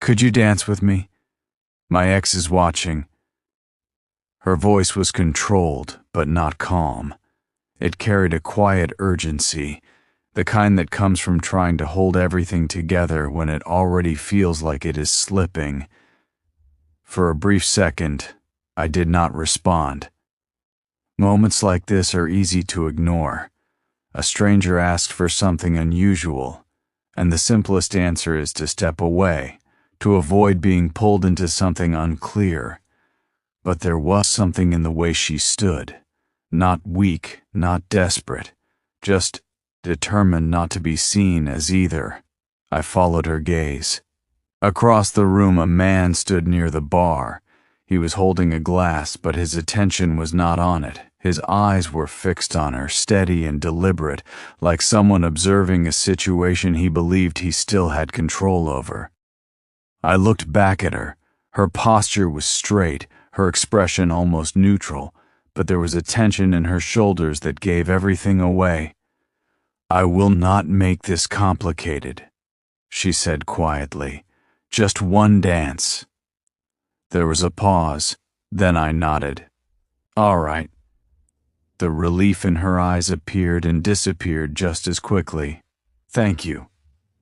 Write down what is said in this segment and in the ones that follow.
Could you dance with me? My ex is watching." Her voice was controlled, but not calm. It carried a quiet urgency, the kind that comes from trying to hold everything together when it already feels like it is slipping. For a brief second, I did not respond. Moments like this are easy to ignore. A stranger asks for something unusual, and the simplest answer is to step away, to avoid being pulled into something unclear. But there was something in the way she stood. Not weak, not desperate, just determined not to be seen as either. I followed her gaze. Across the room, a man stood near the bar. He was holding a glass, but his attention was not on it. His eyes were fixed on her, steady and deliberate, like someone observing a situation he believed he still had control over. I looked back at her. Her posture was straight, her expression almost neutral, but there was a tension in her shoulders that gave everything away. "I will not make this complicated," she said quietly. "Just one dance." There was a pause, then I nodded. "All right." The relief in her eyes appeared and disappeared just as quickly. "Thank you."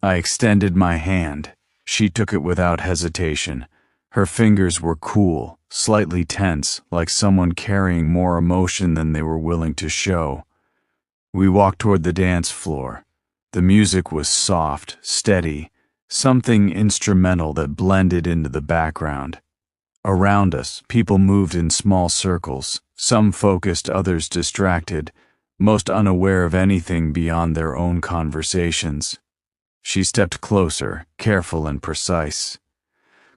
I extended my hand. She took it without hesitation. Her fingers were cool, slightly tense, like someone carrying more emotion than they were willing to show. We walked toward the dance floor. The music was soft, steady, something instrumental that blended into the background. Around us, people moved in small circles, some focused, others distracted, most unaware of anything beyond their own conversations. She stepped closer, careful and precise.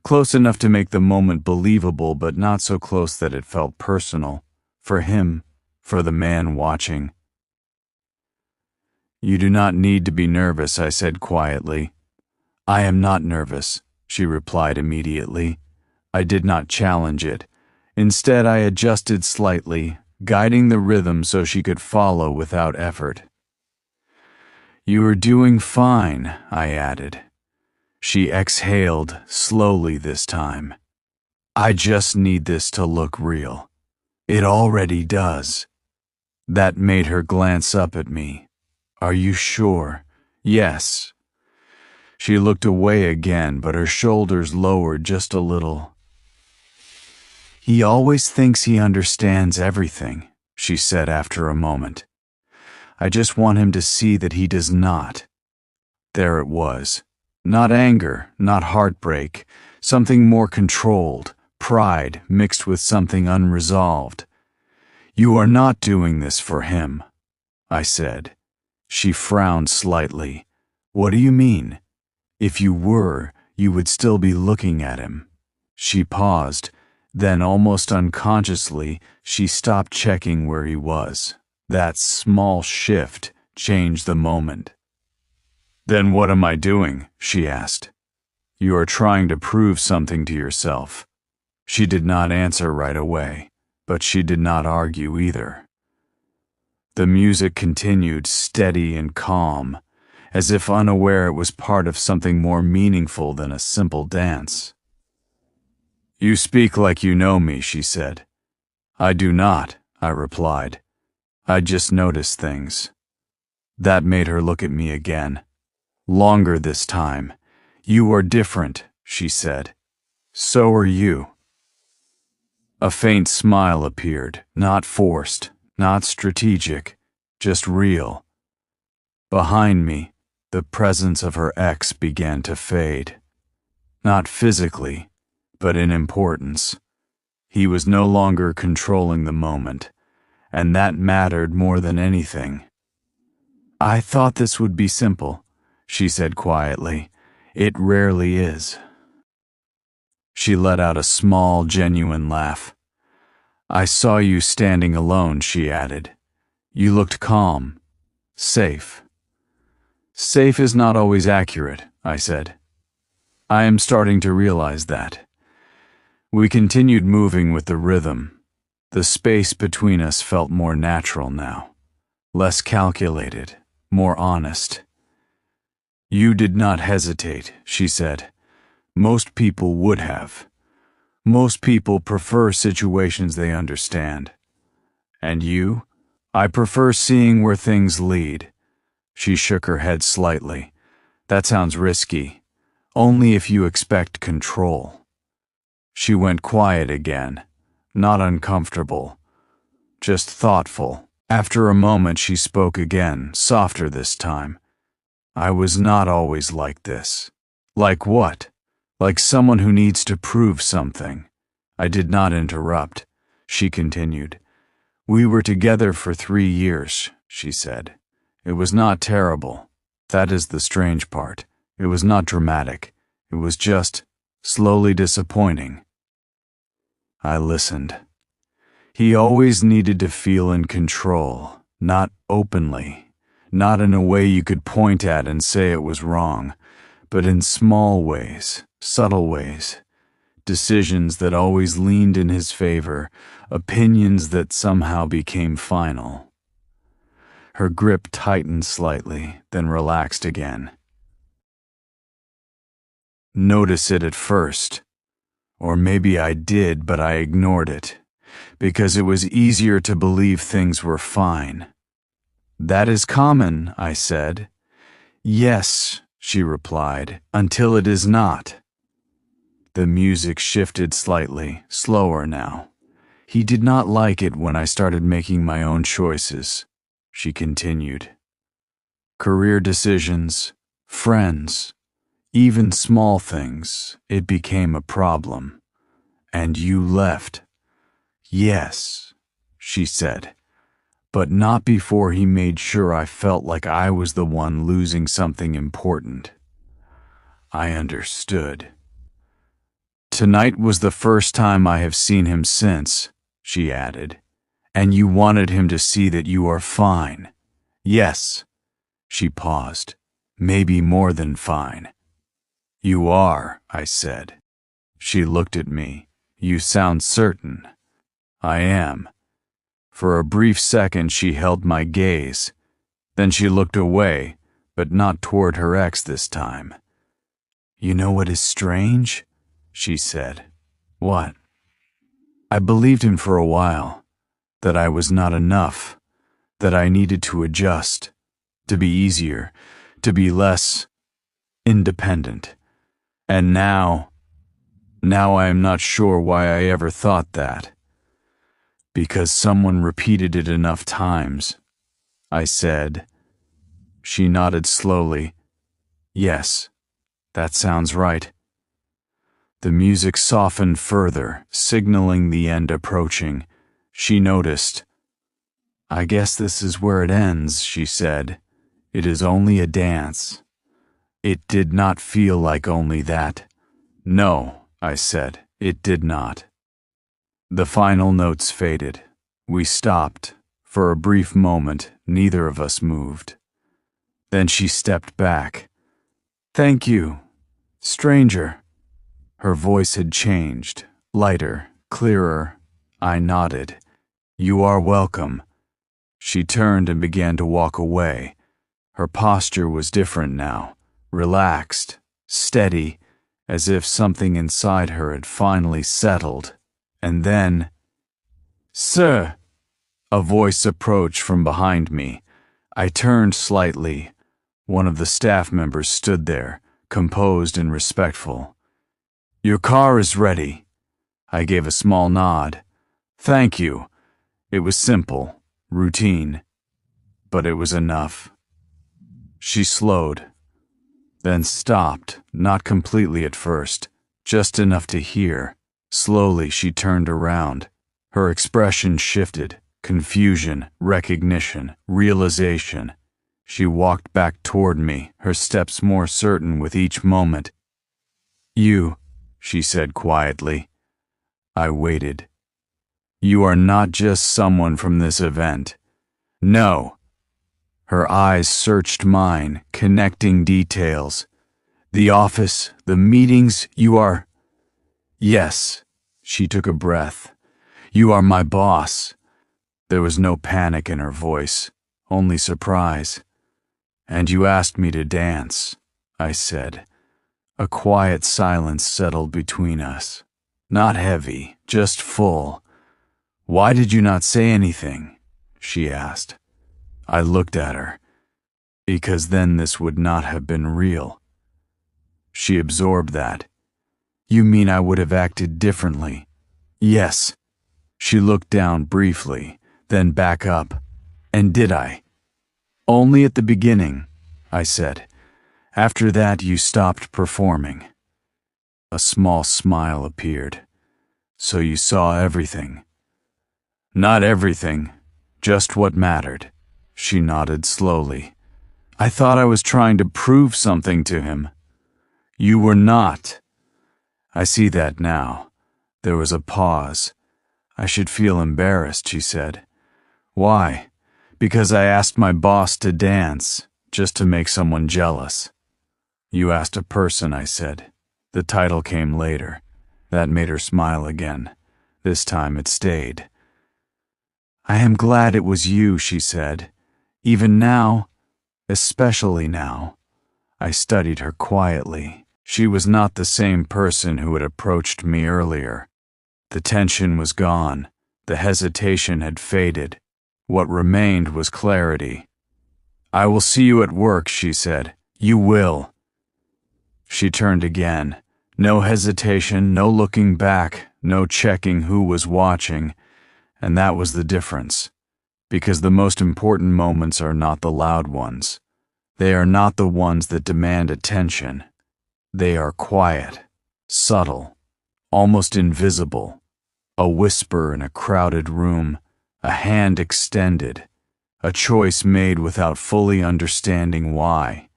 Close enough to make the moment believable, but not so close that it felt personal. For him, for the man watching. "You do not need to be nervous," I said quietly. "I am not nervous," she replied immediately. I did not challenge it. Instead, I adjusted slightly, guiding the rhythm so she could follow without effort. "You are doing fine," I added. She exhaled, slowly this time. "I just need this to look real. It already does." That made her glance up at me. "Are you sure?" "Yes." She looked away again, but her shoulders lowered just a little. "He always thinks he understands everything," she said after a moment. "I just want him to see that he does not." There it was. Not anger, not heartbreak, something more controlled, pride mixed with something unresolved. "You are not doing this for him," I said. She frowned slightly. "What do you mean? If you were, you would still be looking at him." She paused, then almost unconsciously, she stopped checking where he was. That small shift changed the moment. "Then what am I doing?" she asked. "You are trying to prove something to yourself." She did not answer right away, but she did not argue either. The music continued, steady and calm, as if unaware it was part of something more meaningful than a simple dance. "You speak like you know me," she said. "I do not," I replied. "I just notice things." That made her look at me again. Longer this time. "You are different," she said. "So are you." A faint smile appeared, not forced, not strategic, just real. Behind me, the presence of her ex began to fade. Not physically, but in importance. He was no longer controlling the moment, and that mattered more than anything. "I thought this would be simple," she said quietly. "It rarely is." She let out a small, genuine laugh. "I saw you standing alone," she added. "You looked calm, safe." "Safe is not always accurate," I said. "I am starting to realize that." We continued moving with the rhythm. The space between us felt more natural now, less calculated, more honest. "You did not hesitate," she said. Most people would have. Most people prefer situations they understand. And you? I prefer seeing where things lead. She shook her head slightly. That sounds risky. Only if you expect control. She went quiet again, not uncomfortable, just thoughtful. After a moment she spoke again, softer this time. I was not always like this. Like what? Like someone who needs to prove something. I did not interrupt. She continued. We were together for 3 years, she said. It was not terrible. That is the strange part. It was not dramatic. It was just slowly disappointing. I listened. He always needed to feel in control, not openly, not in a way you could point at and say it was wrong, but in small ways, subtle ways. Decisions that always leaned in his favor, opinions that somehow became final. Her grip tightened slightly, then relaxed again. Notice it at first. Or maybe I did, but I ignored it, because it was easier to believe things were fine. That is common, I said. Yes, she replied, until it is not. The music shifted slightly, slower now. He did not like it when I started making my own choices, she continued. Career decisions, friends, even small things, it became a problem. And you left. Yes, she said, but not before he made sure I felt like I was the one losing something important. I understood. Tonight was the first time I have seen him since, she added, and you wanted him to see that you are fine. Yes. She paused. Maybe more than fine. You are, I said. She looked at me. You sound certain. I am. For a brief second she held my gaze. Then she looked away, but not toward her ex this time. You know what is strange? She said. What? I believed him for a while, that I was not enough, that I needed to adjust, to be easier, to be less independent. And now I am not sure why I ever thought that. Because someone repeated it enough times, I said. She nodded slowly. Yes, that sounds right. The music softened further, signaling the end approaching. She noticed. I guess this is where it ends, she said. It is only a dance. It did not feel like only that. No, I said, it did not. The final notes faded. We stopped. For a brief moment, neither of us moved. Then she stepped back. Thank you, stranger. Her voice had changed, lighter, clearer. I nodded. You are welcome. She turned and began to walk away. Her posture was different now, relaxed, steady, as if something inside her had finally settled. And then, Sir! A voice approached from behind me. I turned slightly. One of the staff members stood there, composed and respectful. Your car is ready. I gave a small nod. Thank you. It was simple, routine, but it was enough. She slowed, then stopped, not completely at first, just enough to hear. Slowly she turned around. Her expression shifted, confusion, recognition, realization. She walked back toward me, her steps more certain with each moment. You, she said quietly. I waited. You are not just someone from this event. No. Her eyes searched mine, connecting details. The office, the meetings, you are... Yes, she took a breath. You are my boss. There was no panic in her voice, only surprise. And you asked me to dance, I said. A quiet silence settled between us. Not heavy, just full. "Why did you not say anything?" she asked. I looked at her. "Because then this would not have been real." She absorbed that. "You mean I would have acted differently?" "Yes." She looked down briefly, then back up. "And did I?" "Only at the beginning," I said. "After that, you stopped performing." A small smile appeared. "So you saw everything?" "Not everything, just what mattered." She nodded slowly. "I thought I was trying to prove something to him." "You were not." "I see that now." There was a pause. "I should feel embarrassed," she said. "Why?" "Because I asked my boss to dance, just to make someone jealous." "You asked a person," I said. The title came later. That made her smile again. This time it stayed. "I am glad it was you," she said. "Even now, especially now." I studied her quietly. She was not the same person who had approached me earlier. The tension was gone. The hesitation had faded. What remained was clarity. "I will see you at work," she said. "You will." She turned again. No hesitation, no looking back, no checking who was watching. And that was the difference. Because the most important moments are not the loud ones. They are not the ones that demand attention. They are quiet, subtle, almost invisible. A whisper in a crowded room, a hand extended, a choice made without fully understanding why.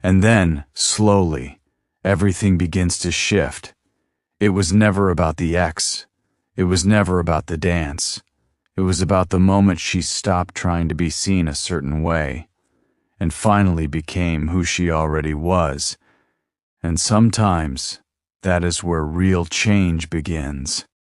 And then, slowly, everything begins to shift. It was never about the ex. It was never about the dance. It was about the moment she stopped trying to be seen a certain way, and finally became who she already was. And sometimes, that is where real change begins.